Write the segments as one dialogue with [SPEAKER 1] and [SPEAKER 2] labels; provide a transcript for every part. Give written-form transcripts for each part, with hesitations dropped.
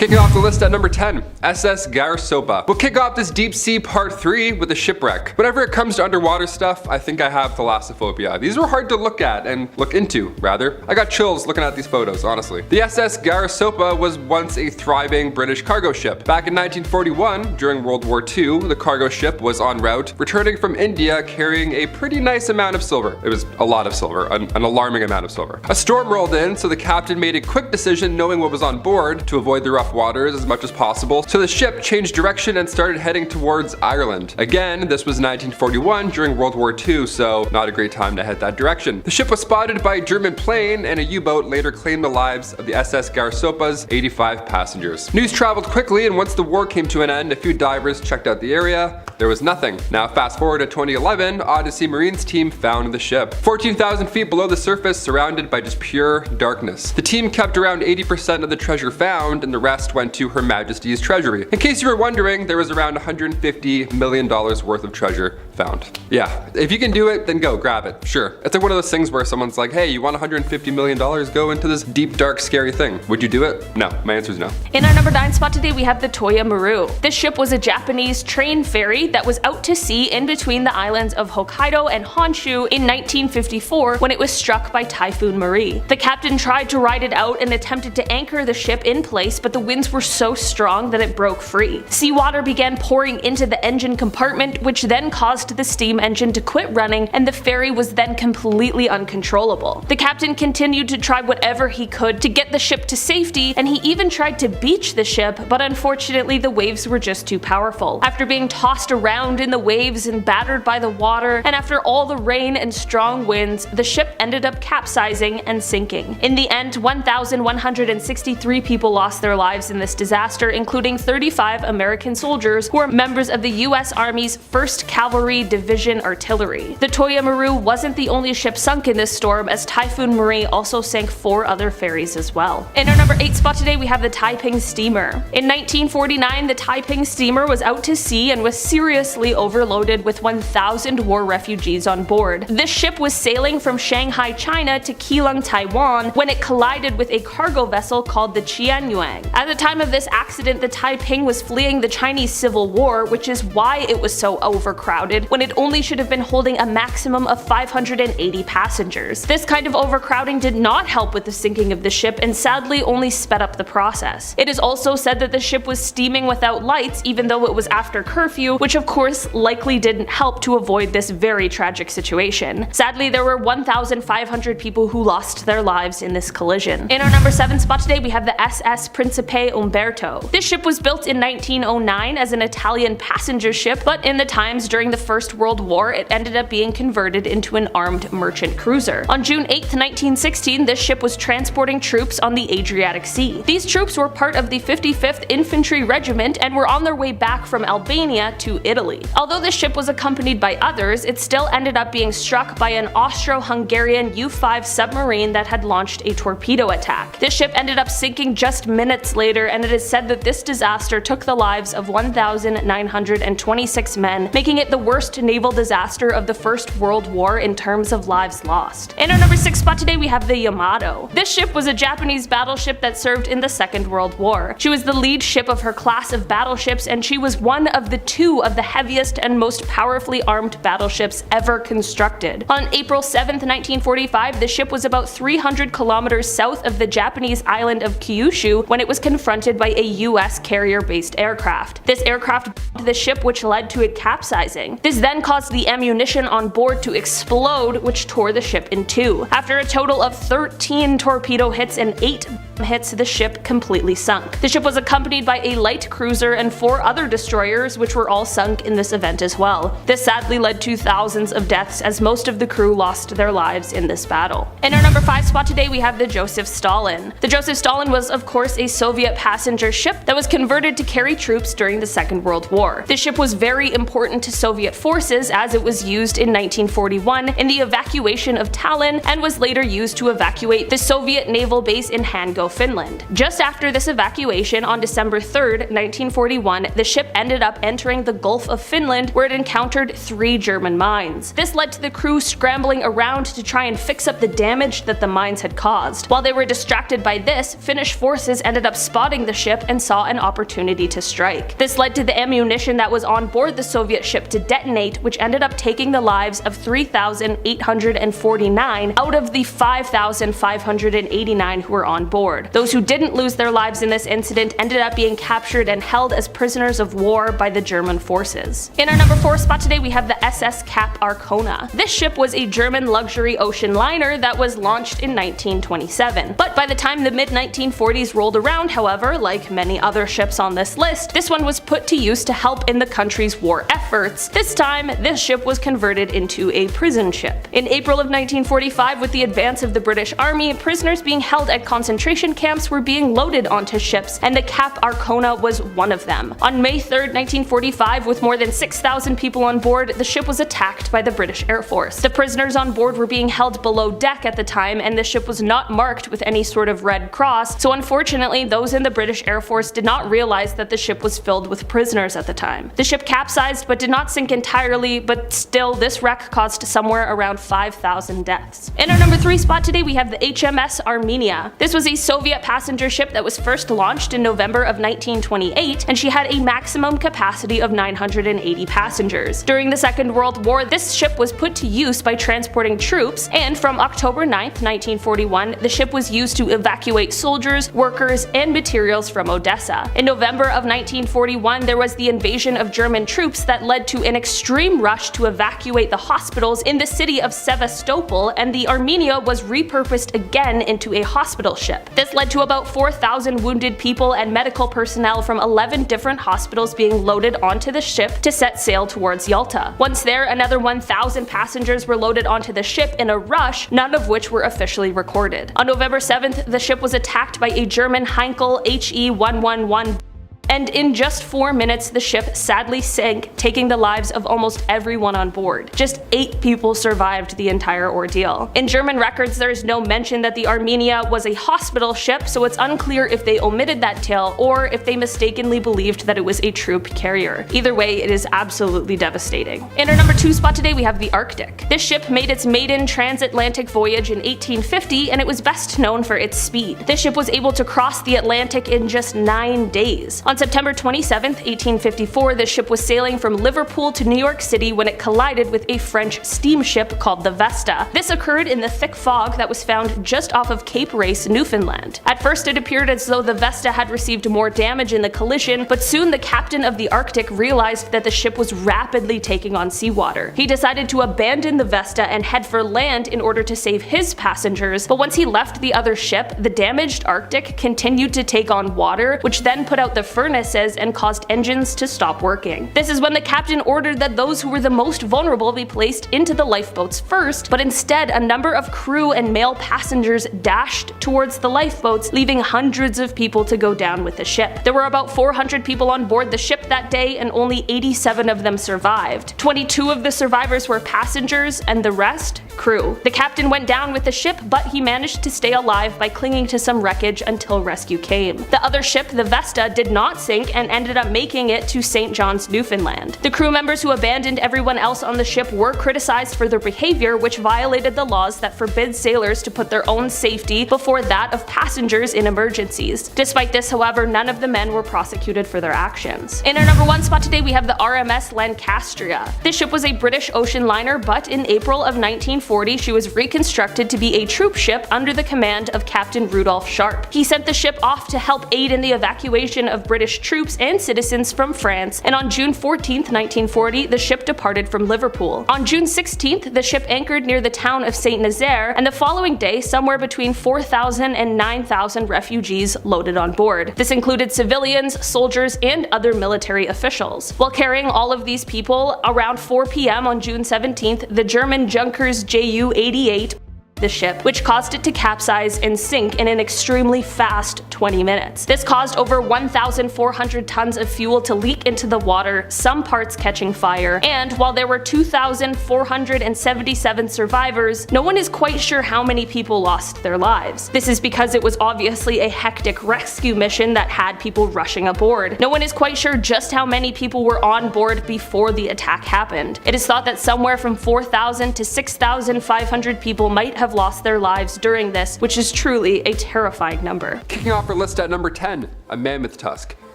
[SPEAKER 1] Kicking off the list at number 10, SS Garsopa. We'll kick off this deep sea part 3 with a shipwreck. Whenever it comes to underwater stuff, I think I have thalassophobia. These were hard to look at and look into, rather. I got chills looking at these photos, honestly. The SS Garsopa was once a thriving British cargo ship. Back in 1941, during World War II, the cargo ship was en route, returning from India carrying a pretty nice amount of silver. It was a lot of silver, an alarming amount of silver. A storm rolled in, so the captain made a quick decision, knowing what was on board, to avoid the rough waters as much as possible. So the ship changed direction and started heading towards Ireland. Again, this was 1941 during World War II, so not a great time to head that direction. The ship was spotted by a German plane, and a U-boat later claimed the lives of the SS Garsopa's 85 passengers. News traveled quickly, and once the war came to an end, a few divers checked out the area. There was nothing. Now fast forward to 2011, Odyssey Marine's team found the ship. 14,000 feet below the surface, surrounded by just pure darkness. The team kept around 80% of the treasure found, and the rest went to Her Majesty's Treasury. In case you were wondering, there was around $150 million worth of treasure found. Yeah, if you can do it, then go grab it. Sure. It's like one of those things where someone's like, hey, you want $150 million? Go into this deep, dark, scary thing. Would you do it? No. My answer is no.
[SPEAKER 2] In our number 9 spot today, we have the TOYA MARU. This ship was a Japanese train ferry that was out to sea in between the islands of Hokkaido and Honshu in 1954 when it was struck by Typhoon Marie. The captain tried to ride it out and attempted to anchor the ship in place, but the winds were so strong that it broke free. Seawater began pouring into the engine compartment, which then caused the steam engine to quit running, and the ferry was then completely uncontrollable. The captain continued to try whatever he could to get the ship to safety, and he even tried to beach the ship, but unfortunately the waves were just too powerful. After being tossed around in the waves and battered by the water, and after all the rain and strong winds, the ship ended up capsizing and sinking. In the end, 1,163 people lost their lives in this disaster, including 35 American soldiers who were members of the US Army's 1st Cavalry Division Artillery. The TOYA MARU wasn't the only ship sunk in this storm, as Typhoon Marie also sank 4 other ferries as well. In our number 8 spot today, we have the TAIPING steamer. In 1949, the TAIPING steamer was out to sea and was seriously overloaded with 1,000 war refugees on board. This ship was sailing from Shanghai, China to Keelung, Taiwan when it collided with a cargo vessel called the Qianyuan. At the time of this accident, the Taiping was fleeing the Chinese Civil War, which is why it was so overcrowded when it only should have been holding a maximum of 580 passengers. This kind of overcrowding did not help with the sinking of the ship and sadly only sped up the process. It is also said that the ship was steaming without lights even though it was after curfew, which of course likely didn't help to avoid this very tragic situation. Sadly, there were 1,500 people who lost their lives in this collision. In our number 7 spot today, we have the SS Principe Umberto. This ship was built in 1909 as an Italian passenger ship, but in the times during the First World War, it ended up being converted into an armed merchant cruiser. On June 8, 1916, this ship was transporting troops on the Adriatic Sea. These troops were part of the 55th Infantry Regiment and were on their way back from Albania to Italy. Although the ship was accompanied by others, it still ended up being struck by an Austro-Hungarian U-5 submarine that had launched a torpedo attack. This ship ended up sinking just minutes later, and it is said that this disaster took the lives of 1,926 men, making it the worst naval disaster of the First World War in terms of lives lost. In our number 6 spot today, we have the Yamato. This ship was a Japanese battleship that served in the Second World War. She was the lead ship of her class of battleships, and she was one of the 2 of the heaviest and most powerfully armed battleships ever constructed. On April 7, 1945, the ship was about 300 kilometers south of the Japanese island of Kyushu when it was confronted by a US carrier-based aircraft. This aircraft bombed the ship, which led to it capsizing. This then caused the ammunition on board to explode, which tore the ship in 2. After a total of 13 torpedo hits and 8 hits, the ship completely sunk. The ship was accompanied by a light cruiser and 4 other destroyers, which were all sunk in this event as well. This sadly led to thousands of deaths, as most of the crew lost their lives in this battle. In our number 5 spot today, we have the Joseph Stalin. The Joseph Stalin was of course a Soviet passenger ship that was converted to carry troops during the Second World War. This ship was very important to Soviet forces as it was used in 1941 in the evacuation of Tallinn and was later used to evacuate the Soviet naval base in Hango, Finland. Just after this evacuation on December 3rd, 1941, the ship ended up entering the Gulf of Finland where it encountered 3 German mines. This led to the crew scrambling around to try and fix up the damage that the mines had caused. While they were distracted by this, Finnish forces ended up spotting the ship and saw an opportunity to strike. This led to the ammunition that was on board the Soviet ship to detonate, which ended up taking the lives of 3,849 out of the 5,589 who were on board. Those who didn't lose their lives in this incident ended up being captured and held as prisoners of war by the German forces. In our number 4 spot today, we have the SS Cap Arcona. This ship was a German luxury ocean liner that was launched in 1927. But by the time the mid-1940s rolled around, however, like many other ships on this list, this one was put to use to help in the country's war efforts. This time, this ship was converted into a prison ship. In April of 1945, with the advance of the British Army, prisoners being held at concentration camps were being loaded onto ships, and the Cap Arcona was one of them. On May 3rd, 1945, with more than 6,000 people on board, the ship was attacked by the British Air Force. The prisoners on board were being held below deck at the time, and the ship was not marked with any sort of red cross, so unfortunately those in the British Air Force did not realize that the ship was filled with prisoners at the time. The ship capsized but did not sink entirely, but still this wreck caused somewhere around 5,000 deaths. In our number 3 spot today, we have the HMS Armenia. This was a Soviet passenger ship that was first launched in November of 1928, and she had a maximum capacity of 980 passengers. During the Second World War, this ship was put to use by transporting troops, and from October 9th, 1941, the ship was used to evacuate soldiers, workers, and materials from Odessa. In November of 1941, there was the invasion of German troops that led to an extreme rush to evacuate the hospitals in the city of Sevastopol, and the Armenia was repurposed again into a hospital ship. This led to about 4,000 wounded people and medical personnel from 11 different hospitals being loaded onto the ship to set sail towards Yalta. Once there, another 1,000 passengers were loaded onto the ship in a rush, none of which were officially recorded. On November 7th, the ship was attacked by a German Heinkel HE-111, and in just 4 minutes the ship sadly sank, taking the lives of almost everyone on board. Just 8 people survived the entire ordeal. In German records, there is no mention that the Armenia was a hospital ship, so it's unclear if they omitted that tale or if they mistakenly believed that it was a troop carrier. Either way, it is absolutely devastating. In our number 2 spot today, we have the Arctic. This ship made its maiden transatlantic voyage in 1850, and it was best known for its speed. This ship was able to cross the Atlantic in just 9 days. On September 27, 1854, the ship was sailing from Liverpool to New York City when it collided with a French steamship called the Vesta. This occurred in the thick fog that was found just off of Cape Race, Newfoundland. At first it appeared as though the Vesta had received more damage in the collision, but soon the captain of the Arctic realized that the ship was rapidly taking on seawater. He decided to abandon the Vesta and head for land in order to save his passengers, but once he left the other ship, the damaged Arctic continued to take on water, which then put out the furnaces and caused engines to stop working. This is when the captain ordered that those who were the most vulnerable be placed into the lifeboats first, but instead a number of crew and male passengers dashed towards the lifeboats, leaving hundreds of people to go down with the ship. There were about 400 people on board the ship that day, and only 87 of them survived. 22 of the survivors were passengers, and the rest, crew. The captain went down with the ship, but he managed to stay alive by clinging to some wreckage until rescue came. The other ship, the Vesta, did not sink and ended up making it to St. John's, Newfoundland. The crew members who abandoned everyone else on the ship were criticized for their behavior, which violated the laws that forbid sailors to put their own safety before that of passengers in emergencies. Despite this, however, none of the men were prosecuted for their actions. In our number 1 spot today, we have the RMS Lancastria. This ship was a British ocean liner, but in April of 1940, she was reconstructed to be a troop ship under the command of Captain Rudolph Sharp. He sent the ship off to help aid in the evacuation of British troops and citizens from France, and on June 14, 1940, the ship departed from Liverpool. On June 16th, the ship anchored near the town of St. Nazaire, and the following day, somewhere between 4,000 and 9,000 refugees loaded on board. This included civilians, soldiers, and other military officials. While carrying all of these people, around 4 p.m. on June 17th, the German Junkers Ju-88 the ship, which caused it to capsize and sink in an extremely fast 20 minutes. This caused over 1,400 tons of fuel to leak into the water, some parts catching fire, and while there were 2,477 survivors, no one is quite sure how many people lost their lives. This is because it was obviously a hectic rescue mission that had people rushing aboard. No one is quite sure just how many people were on board before the attack happened. It is thought that somewhere from 4,000 to 6,500 people might have lost their lives during this, which is truly a terrifying number.
[SPEAKER 1] Kicking off our list at number 10, a mammoth tusk.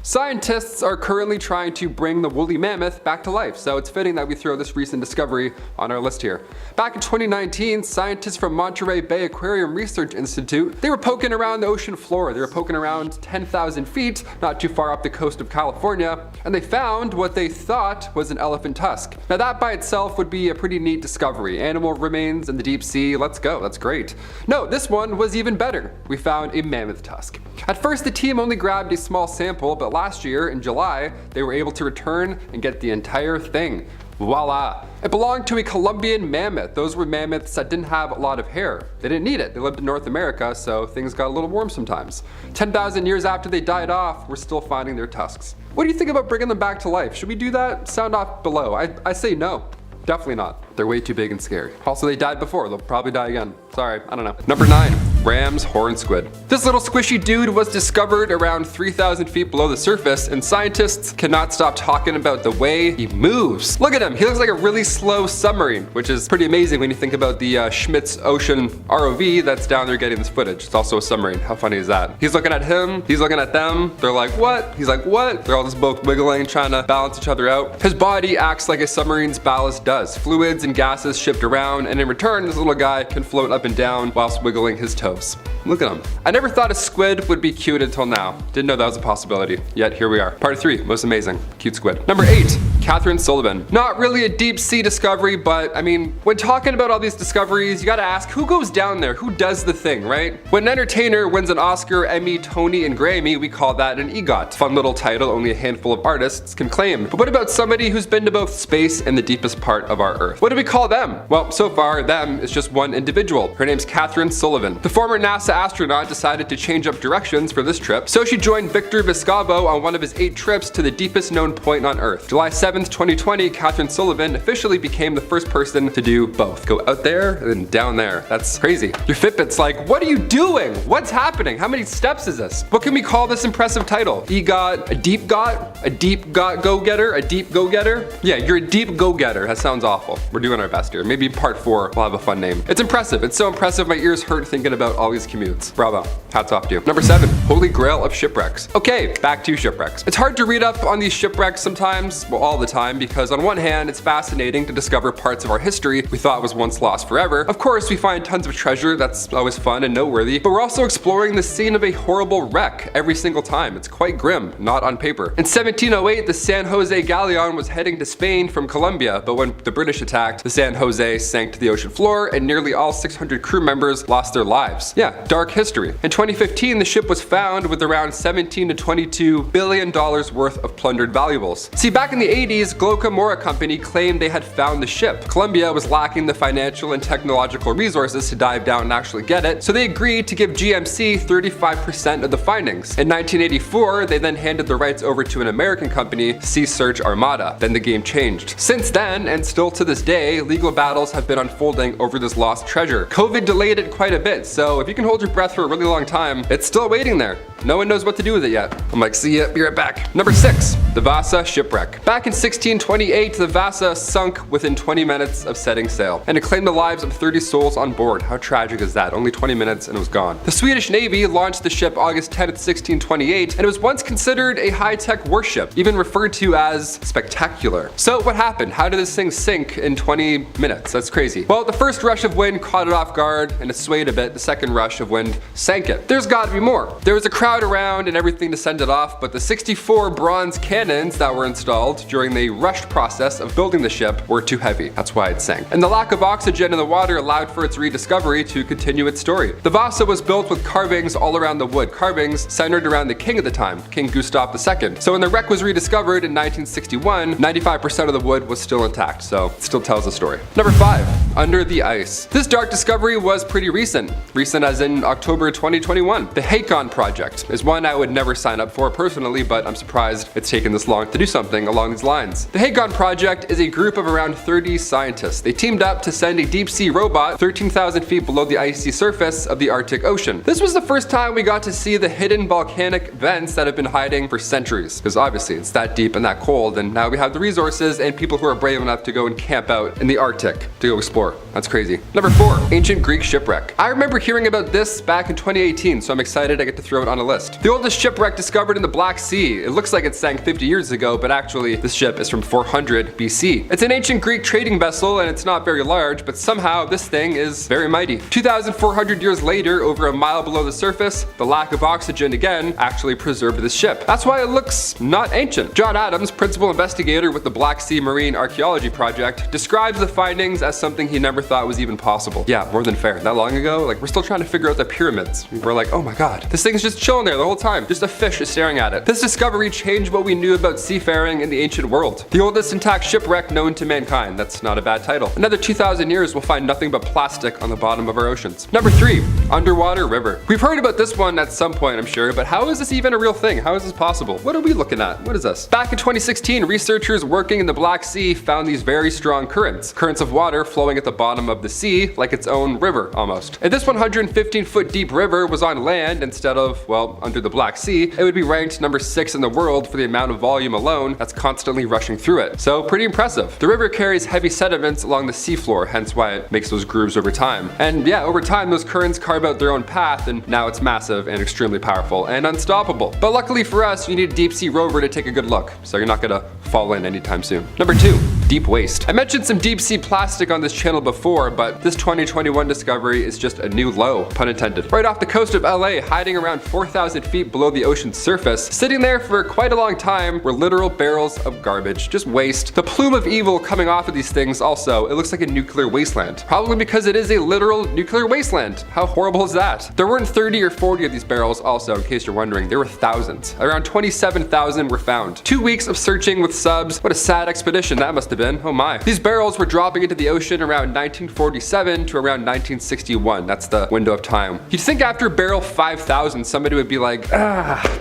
[SPEAKER 1] Scientists are currently trying to bring the woolly mammoth back to life, so it's fitting that we throw this recent discovery on our list here. Back in 2019, scientists from Monterey Bay Aquarium Research Institute, they were poking around the ocean floor. They were poking around 10,000 feet, not too far up the coast of California, and they found what they thought was an elephant tusk. Now that by itself would be a pretty neat discovery. Animal remains in the deep sea, let's go, that's great. No, this one was even better. We found a mammoth tusk. At first the team only grabbed a small sample, but last year, in July, they were able to return and get the entire thing. Voila! It belonged to a Colombian mammoth. Those were mammoths that didn't have a lot of hair. They didn't need it. They lived in North America, so things got a little warm sometimes. 10,000 years after they died off, we're still finding their tusks. What do you think about bringing them back to life? Should we do that? Sound off below. I say no. Definitely not. They're way too big and scary. Also, they died before. They'll probably die again. Sorry, I don't know. Number 9. Ram's horn squid. This little squishy dude was discovered around 3,000 feet below the surface, and scientists cannot stop talking about the way he moves. Look at him. He looks like a really slow submarine, which is pretty amazing when you think about the Schmitz Ocean ROV that's down there getting this footage. It's also a submarine. How funny is that? He's looking at him. He's looking at them. They're like, what? He's like, what? They're all just both wiggling, trying to balance each other out. His body acts like a submarine's ballast does. Fluids and gases shift around, and in return, this little guy can float up and down whilst wiggling his toes. Look at him. I never thought a squid would be cute until now. Didn't know that was a possibility. Yet here we are. Part 3, most amazing. Cute squid. Number 8, KATHRYN Sullivan. Not really a deep sea discovery, but I mean, when talking about all these discoveries, you gotta ask, who goes down there? Who does the thing, right? When an entertainer wins an Oscar, Emmy, Tony, and Grammy, we call that an EGOT. Fun little title only a handful of artists can claim. But what about somebody who's been to both space and the deepest part of our Earth? What do we call them? Well, so far, them is just one individual. Her name's KATHRYN Sullivan. The former NASA astronaut decided to change up directions for this trip, so she joined Victor Vescovo on one of his 8 trips to the deepest known point on Earth. July 7th, 2020, KATHRYN Sullivan officially became the first person to do both. Go out there and then down there. That's crazy. Your Fitbit's like, what are you doing? What's happening? How many steps is this? What can we call this impressive title? EGOT, a deep got? A deep got go-getter? A deep go-getter? Yeah, you're a deep go-getter. That sounds awful. We're doing our best here. Maybe part 4 will have a fun name. It's impressive. It's so impressive my ears hurt thinking about all these commutes. Bravo. Hats off to you. Number 7, Holy Grail of Shipwrecks. Okay, back to shipwrecks. It's hard to read up on these shipwrecks sometimes, well, all the time, because on one hand, it's fascinating to discover parts of our history we thought was once lost forever. Of course, we find tons of treasure, that's always fun and noteworthy, but we're also exploring the scene of a horrible wreck every single time. It's quite grim, not on paper. In 1708, the San Jose galleon was heading to Spain from Colombia, but when the British attacked, the San Jose sank to the ocean floor and nearly all 600 crew members lost their lives. Yeah, dark history. In 2015, the ship was found with around $17 to $22 billion worth of plundered valuables. See, back in the 80s, Glocamora Company claimed they had found the ship. Colombia was lacking the financial and technological resources to dive down and actually get it, so they agreed to give GMC 35% of the findings. In 1984, they then handed the rights over to an American company, Sea Search Armada. Then the game changed. Since then, and still to this day, legal battles have been unfolding over this lost treasure. COVID delayed it quite a bit, so if you can hold your breath for a really long time, it's still waiting there. No one knows what to do with it yet. I'm like, see ya, be right back. Number 6, the VASA shipwreck. Back in 1628, the VASA sunk within 20 minutes of setting sail, and it claimed the lives of 30 souls on board. How tragic is that? Only 20 minutes and it was gone. The Swedish Navy launched the ship August 10th, 1628, and it was once considered a high-tech warship, even referred to as spectacular. So what happened? How did this thing sink in 20 minutes? That's crazy. Well, the first rush of wind caught it off guard and it swayed a bit. The second rush of wind sank it. There's gotta be more. There was a crowd around and everything to send it off, but the 64 bronze cannons that were installed during the rushed process of building the ship were too heavy. That's why it sank. And the lack of oxygen in the water allowed for its rediscovery to continue its story. The VASA was built with carvings all around the wood, carvings centered around the king at the time, King Gustav II. So in the wreck was rediscovered in 1961, 95% of the wood was still intact, so it still tells the story. Number 5, under the ice. This dark discovery was pretty recent. Recent as in October 2021. The HACON project is one I would never sign up for personally, but I'm surprised it's taken this long to do something along these lines. The HACON project is a group of around 30 scientists. They teamed up to send a deep sea robot 13,000 feet below the icy surface of the Arctic Ocean. This was the first time we got to see the hidden volcanic vents that have been hiding for centuries, because obviously it's that deep and that cold, and now we have the resources and people who are brave enough to go and camp out in the Arctic to go explore. That's crazy. Number 4, ancient Greek shipwreck. I remember hearing about this back in 2018, so I'm excited I get to throw it on a list. The oldest shipwreck discovered in the Black Sea. It looks like it sank 50 years ago, but actually this ship is from 400 BC. It's an ancient Greek trading vessel and it's not very large, but somehow this thing is very mighty. 2,400 years later, over a mile below the surface, the lack of oxygen again actually preserved this ship. That's why it looks not ancient. John Adams, principal investigator with the Black Sea Marine Archaeology Project, describes the findings as something he never thought was even possible. Yeah, more than fair. That long ago, like, we're still trying to figure out the pyramids. We're like, oh my god, this thing's just chilling there the whole time. Just a fish is staring at it. This discovery changed what we knew about seafaring in the ancient world. The oldest intact shipwreck known to mankind. That's not a bad title. Another 2,000 years we'll find nothing but plastic on the bottom of our oceans. Number 3, underwater river. We've heard about this one at some point, I'm sure, but how is this even a real thing? How is this possible? What are we looking at? What is this? Back in 2016, researchers working in the Black Sea found these very strong currents. Currents of water flowing at the bottom of the sea like its own river almost. If this 115-foot deep river was on land instead of, well, under the Black Sea, it would be ranked number 6 in the world for the amount of volume alone that's constantly rushing through it. So pretty impressive. The river carries heavy sediments along the seafloor, hence why it makes those grooves over time. And yeah, over time those currents carve out their own path, and now it's massive and extremely powerful and unstoppable. But luckily for us, you need a deep sea rover to take a good look, so you're not gonna fall in anytime soon. Number 2, deep waste. I mentioned some deep sea plastic on this channel before, but this 2021 discovery is just a new low, pun intended. Right off the coast of LA, hiding around 4,000 feet below the ocean's surface, sitting there for quite a long time, were literal barrels of garbage, just waste. The plume of evil coming off of these things also, it looks like a nuclear wasteland. Probably because it is a literal nuclear wasteland. How horrible is that? There weren't 30 or 40 of these barrels also, in case you're wondering. There were thousands. Around 27,000 were found. 2 weeks of searching with subs. What a sad expedition that must have been. Oh my. These barrels were dropping into the ocean around 1947 to around 1961. That's the window of time. You'd think after barrel 5,000, somebody would be like,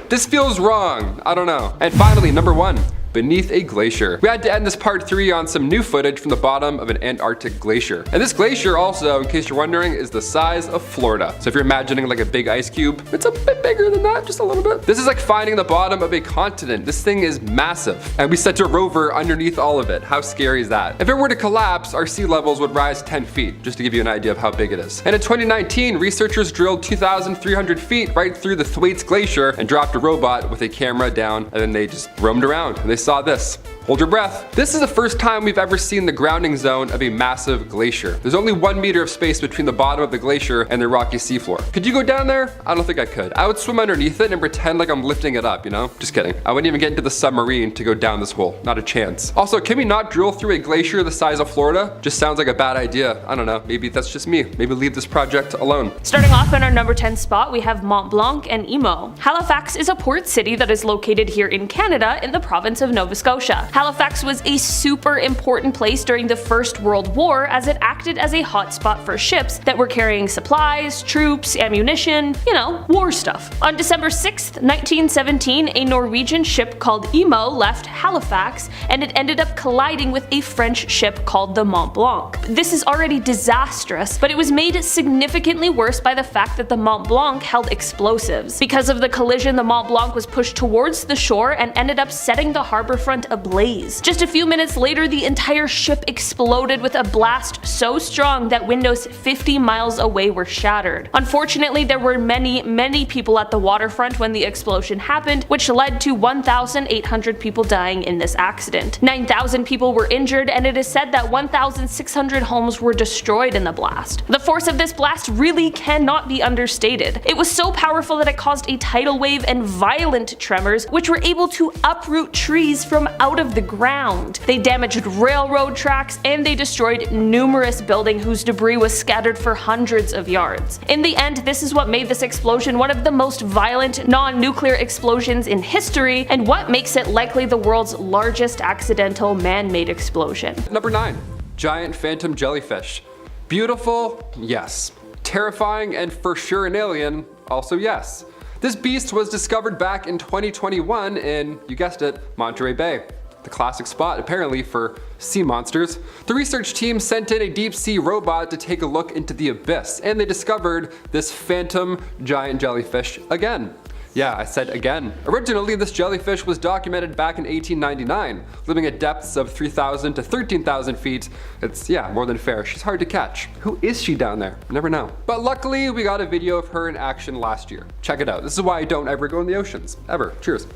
[SPEAKER 1] this feels wrong. I don't know. And finally, number 1. Beneath a glacier. We had to end this part 3 on some new footage from the bottom of an Antarctic glacier. And this glacier also, in case you're wondering, is the size of Florida. So if you're imagining like a big ice cube, it's a bit bigger than that, just a little bit. This is like finding the bottom of a continent. This thing is massive. And we sent a rover underneath all of it. How scary is that? If it were to collapse, our sea levels would rise 10 feet, just to give you an idea of how big it is. And in 2019, researchers drilled 2,300 feet right through the Thwaites Glacier and dropped a robot with a camera down, and then they just roamed around and they saw this. Hold your breath. This is the first time we've ever seen the grounding zone of a massive glacier. There's only 1 meter of space between the bottom of the glacier and the rocky seafloor. Could you go down there? I don't think I could. I would swim underneath it and pretend like I'm lifting it up, you know? Just kidding. I wouldn't even get into the submarine to go down this hole. Not a chance. Also, can we not drill through a glacier the size of Florida? Just sounds like a bad idea. I don't know. Maybe that's just me. Maybe leave this project alone.
[SPEAKER 2] Starting off in our number 10 spot, we have Mont Blanc and Emo. Halifax is a port city that is located here in Canada in the province of Nova Scotia. Halifax was a super important place during the First World War as it acted as a hotspot for ships that were carrying supplies, troops, ammunition, you know, war stuff. On December 6th, 1917, a Norwegian ship called Emo left Halifax and it ended up colliding with a French ship called the Mont Blanc. This is already disastrous, but it was made significantly worse by the fact that the Mont Blanc held explosives. Because of the collision, the Mont Blanc was pushed towards the shore and ended up setting the harbor front ablaze. Just a few minutes later, the entire ship exploded with a blast so strong that windows 50 miles away were shattered. Unfortunately, there were many people at the waterfront when the explosion happened, which led to 1,800 people dying in this accident. 9,000 people were injured, and it is said that 1,600 homes were destroyed in the blast. The force of this blast really cannot be understated. It was so powerful that it caused a tidal wave and violent tremors, which were able to uproot trees from out of of the ground. They damaged railroad tracks, and they destroyed numerous buildings whose debris was scattered for hundreds of yards. In the end, this is what made this explosion one of the most violent non-nuclear explosions in history, and what makes it likely the world's largest accidental man-made explosion.
[SPEAKER 1] Number 9. Giant phantom jellyfish. Beautiful? Yes. Terrifying and for sure an alien? Also yes. This beast was discovered back in 2021 in, you guessed it, Monterey Bay. The classic spot apparently for sea monsters. The research team sent in a deep sea robot to take a look into the abyss, and they discovered this phantom giant jellyfish again. Yeah, I said again. Originally, this jellyfish was documented back in 1899, living at depths of 3,000 to 13,000 feet. It's, yeah, more than fair. She's hard to catch. Who is she down there? Never know. But luckily, we got a video of her in action last year. Check it out. This is why I don't ever go in the oceans. Ever. Cheers.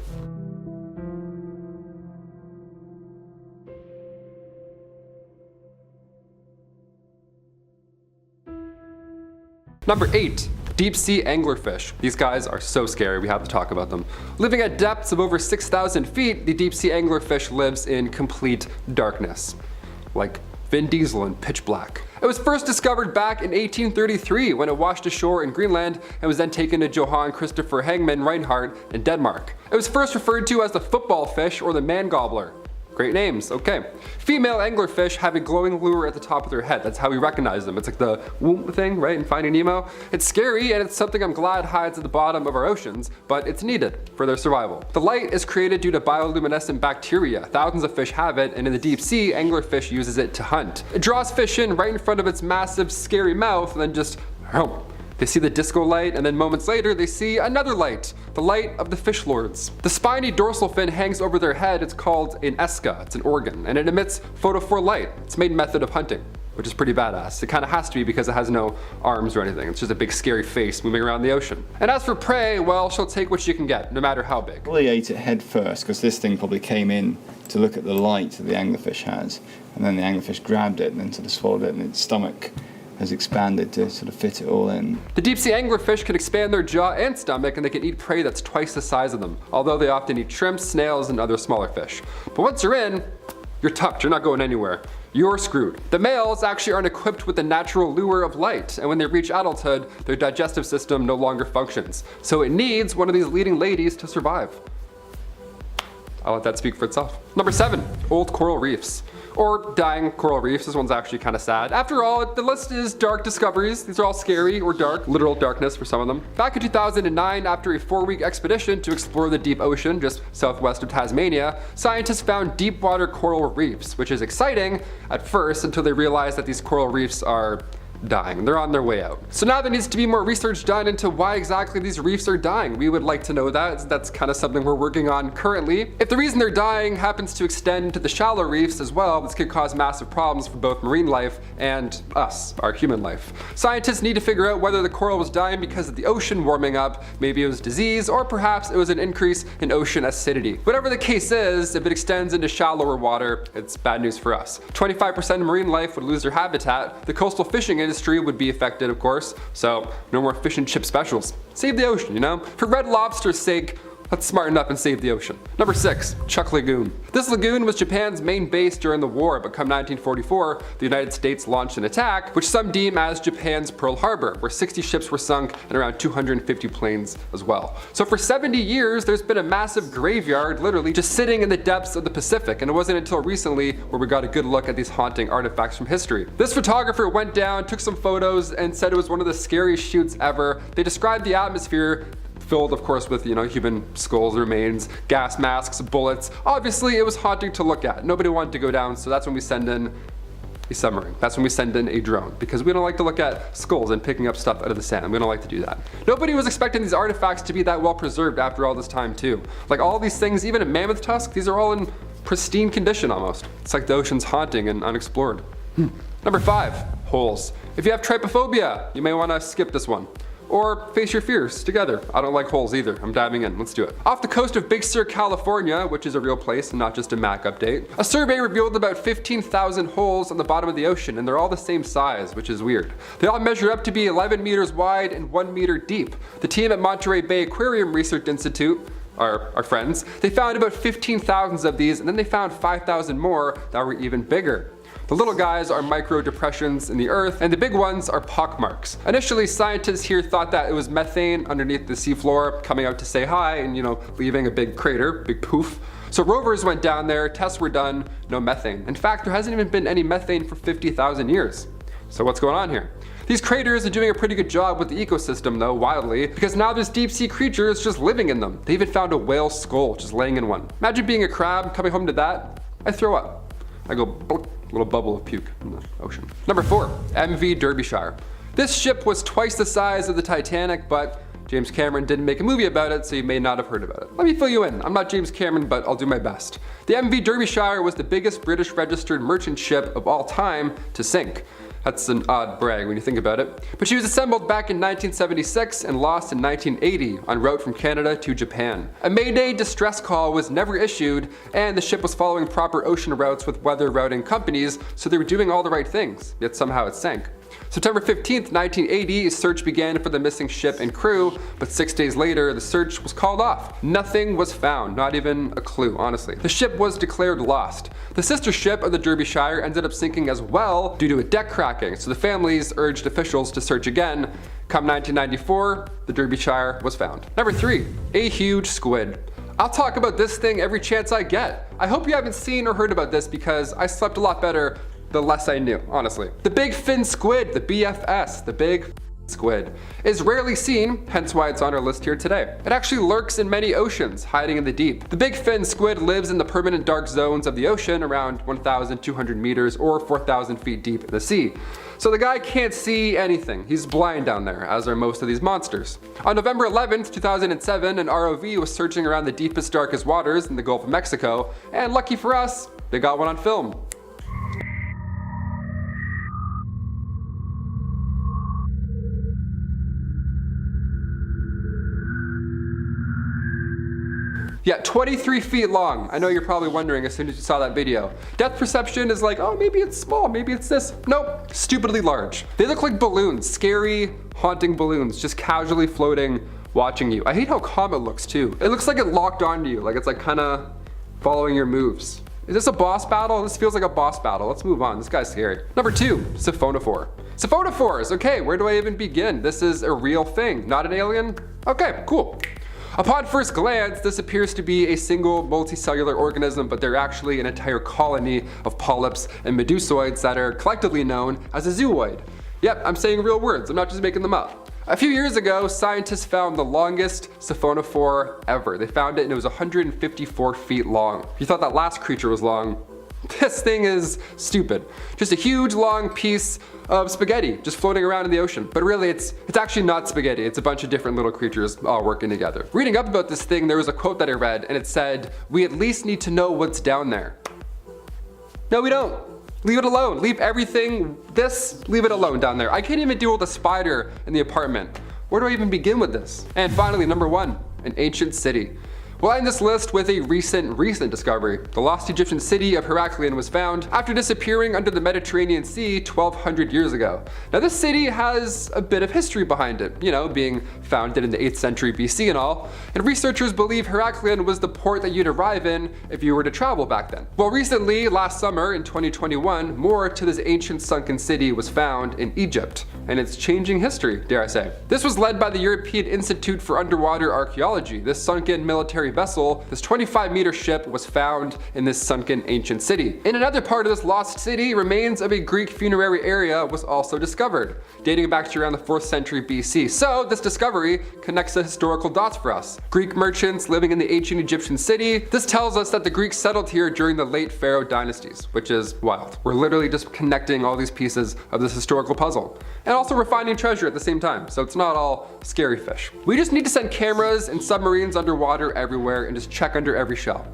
[SPEAKER 1] Number 8. Deep sea anglerfish. These guys are so scary, we have to talk about them. Living at depths of over 6,000 feet, the deep sea anglerfish lives in complete darkness. Like Vin Diesel in Pitch Black. It was first discovered back in 1833 when it washed ashore in Greenland and was then taken to Johann Christopher Hangman Reinhardt in Denmark. It was first referred to as the football fish or the man gobbler. Great names, okay. Female anglerfish have a glowing lure at the top of their head. That's how we recognize them. It's like the whoop thing, right, in Finding Nemo. It's scary and it's something I'm glad hides at the bottom of our oceans, but it's needed for their survival. The light is created due to bioluminescent bacteria. Thousands of fish have it, and in the deep sea, anglerfish uses it to hunt. It draws fish in right in front of its massive, scary mouth and then just, they see the disco light, and then moments later they see another light, the light of the fish lords. The spiny dorsal fin hangs over their head. It's called an esca, it's an organ, and it emits photophore light. It's a main method of hunting, which is pretty badass. It kind of has to be because it has no arms or anything. It's just a big scary face moving around the ocean. And as for prey, well, she'll take what she can get, no matter how big.
[SPEAKER 3] Probably ate it head first, because this thing probably came in to look at the light that the anglerfish has, and then the anglerfish grabbed it and then sort of swallowed it, and its stomach has expanded to sort of fit it all in.
[SPEAKER 1] The deep sea anglerfish can expand their jaw and stomach, and they can eat prey that's twice the size of them, although they often eat shrimps, snails, and other smaller fish. But once you're in, you're tucked, you're not going anywhere. You're screwed. The males actually aren't equipped with the natural lure of light, and when they reach adulthood, their digestive system no longer functions. So it needs one of these leading ladies to survive. I'll let that speak for itself. Number 7, old coral reefs. Or dying coral reefs. This one's actually kind of sad. After all, the list is dark discoveries. These are all scary or dark, literal darkness for some of them. Back in 2009, after a 4-week expedition to explore the deep ocean just southwest of Tasmania, scientists found deep water coral reefs, which is exciting at first until they realized that these coral reefs are dying. They're on their way out. So now there needs to be more research done into why exactly these reefs are dying. We would like to know that. That's kind of something we're working on currently. If the reason they're dying happens to extend to the shallow reefs as well, this could cause massive problems for both marine life and us, our human life. Scientists need to figure out whether the coral was dying because of the ocean warming up, maybe it was disease, or perhaps it was an increase in ocean acidity. Whatever the case is, if it extends into shallower water, it's bad news for us. 25% of marine life would lose their habitat. The coastal fishing industry would be affected, of course, so no more fish and chip specials. Save the ocean, you know? For red lobster's sake, let's smarten up and save the ocean. Number 6, CHUUK Lagoon. This lagoon was Japan's main base during the war, but come 1944, the United States launched an attack, which some deem as Japan's Pearl Harbor, where 60 ships were sunk and around 250 planes as well. So for 70 years, there's been a massive graveyard literally just sitting in the depths of the Pacific, and it wasn't until recently where we got a good look at these haunting artifacts from history. This photographer went down, took some photos, and said it was one of the scariest shoots ever. They described the atmosphere filled, of course, with, human skulls, remains, gas masks, bullets. Obviously, it was haunting to look at. Nobody wanted to go down, so that's when we send in a submarine. That's when we send in a drone, because we don't like to look at skulls and picking up stuff out of the sand. We don't like to do that. Nobody was expecting these artifacts to be that well preserved after all this time, too. Like all these things, even a mammoth tusk, these are all in pristine condition almost. It's like the ocean's haunting and unexplored. Number 5, holes. If you have trypophobia, you may want to skip this one. Or face your fears together. I don't like holes either. I'm diving in. Let's do it. Off the coast of Big Sur, California, which is a real place and not just a Mac update, a survey revealed about 15,000 holes on the bottom of the ocean, and they're all the same size, which is weird. They all measure up to be 11 meters wide and 1 meter deep. The team at Monterey Bay Aquarium Research Institute, our friends, they found about 15,000 of these, and then they found 5,000 more that were even bigger. The little guys are micro depressions in the earth, and the big ones are pockmarks. Initially, scientists here thought that it was methane underneath the seafloor coming out to say hi and, leaving a big crater, big poof. So rovers went down there, tests were done, no methane. In fact, there hasn't even been any methane for 50,000 years. So what's going on here? These craters are doing a pretty good job with the ecosystem though, wildly, because now there's deep sea creatures just living in them. They even found a whale skull just laying in one. Imagine being a crab, coming home to that. I throw up. I go blunk, little bubble of puke in the ocean. Number 4, MV Derbyshire. This ship was twice the size of the Titanic, but James Cameron didn't make a movie about it, so you may not have heard about it. Let me fill you in. I'm not James Cameron, but I'll do my best. The MV Derbyshire was the biggest British registered merchant ship of all time to sink. That's an odd brag when you think about it. But she was assembled back in 1976 and lost in 1980 en route from Canada to Japan. A Mayday distress call was never issued, and the ship was following proper ocean routes with weather routing companies, so they were doing all the right things, yet somehow it sank. September 15th, 1980, a search began for the missing ship and crew, but 6 days later, the search was called off. Nothing was found, not even a clue, honestly. The ship was declared lost. The sister ship of the Derbyshire ended up sinking as well due to a deck cracking, so the families urged officials to search again. Come 1994, the Derbyshire was found. Number 3, a huge squid. I'll talk about this thing every chance I get. I hope you haven't seen or heard about this because I slept a lot better the less I knew, honestly. The big fin squid, the BFS, the big squid, is rarely seen, hence why it's on our list here today. It actually lurks in many oceans, hiding in the deep. The big fin squid lives in the permanent dark zones of the ocean around 1,200 meters or 4,000 feet deep in the sea. So the guy can't see anything. He's blind down there, as are most of these monsters. On November 11th, 2007, an ROV was searching around the deepest, darkest waters in the Gulf of Mexico, and lucky for us, they got one on film. Yeah, 23 feet long. I know you're probably wondering as soon as you saw that video. Depth perception is like, oh, maybe it's small, maybe it's this. Nope, stupidly large. They look like balloons, scary, haunting balloons, just casually floating, watching you. I hate how calm it looks too. It looks like it locked onto you, like it's like kinda following your moves. Is this a boss battle? This feels like a boss battle. Let's move on, this guy's scary. Number 2, Siphonophore. Siphonophores, okay, where do I even begin? This is a real thing, not an alien? Okay, cool. Upon first glance, this appears to be a single multicellular organism, but they're actually an entire colony of polyps and medusoids that are collectively known as a zooid. Yep, I'm saying real words, I'm not just making them up. A few years ago, scientists found the longest siphonophore ever. They found it and it was 154 feet long. If you thought that last creature was long, this thing is stupid. Just a huge long piece of spaghetti just floating around in the ocean. But really it's actually not spaghetti, it's a bunch of different little creatures all working together. Reading up about this thing, there was a quote that I read and it said, "We at least need to know what's down there." No, we don't. Leave it alone. Leave everything, leave it alone down there. I can't even deal with a spider in the apartment. Where do I even begin with this? And finally, number 1, an ancient city. We'll end this list with a recent discovery. The lost Egyptian city of Heraklion was found after disappearing under the Mediterranean Sea 1,200 years ago. Now this city has a bit of history behind it, being founded in the 8th century BC and all, and researchers believe Heraklion was the port that you'd arrive in if you were to travel back then. Well, recently, last summer in 2021, more to this ancient sunken city was found in Egypt, and it's changing history, dare I say. This was led by the European Institute for Underwater Archaeology. This sunken military vessel, this 25-meter ship, was found in this sunken ancient city. In another part of this lost city, remains of a Greek funerary area was also discovered, dating back to around the 4th century BC. So this discovery connects the historical dots for us. Greek merchants living in the ancient Egyptian city. This tells us that the Greeks settled here during the late pharaoh dynasties, which is wild. We're literally just connecting all these pieces of this historical puzzle. And also we're finding treasure at the same time, so it's not all scary fish. We just need to send cameras and submarines underwater everywhere and just check under every shell.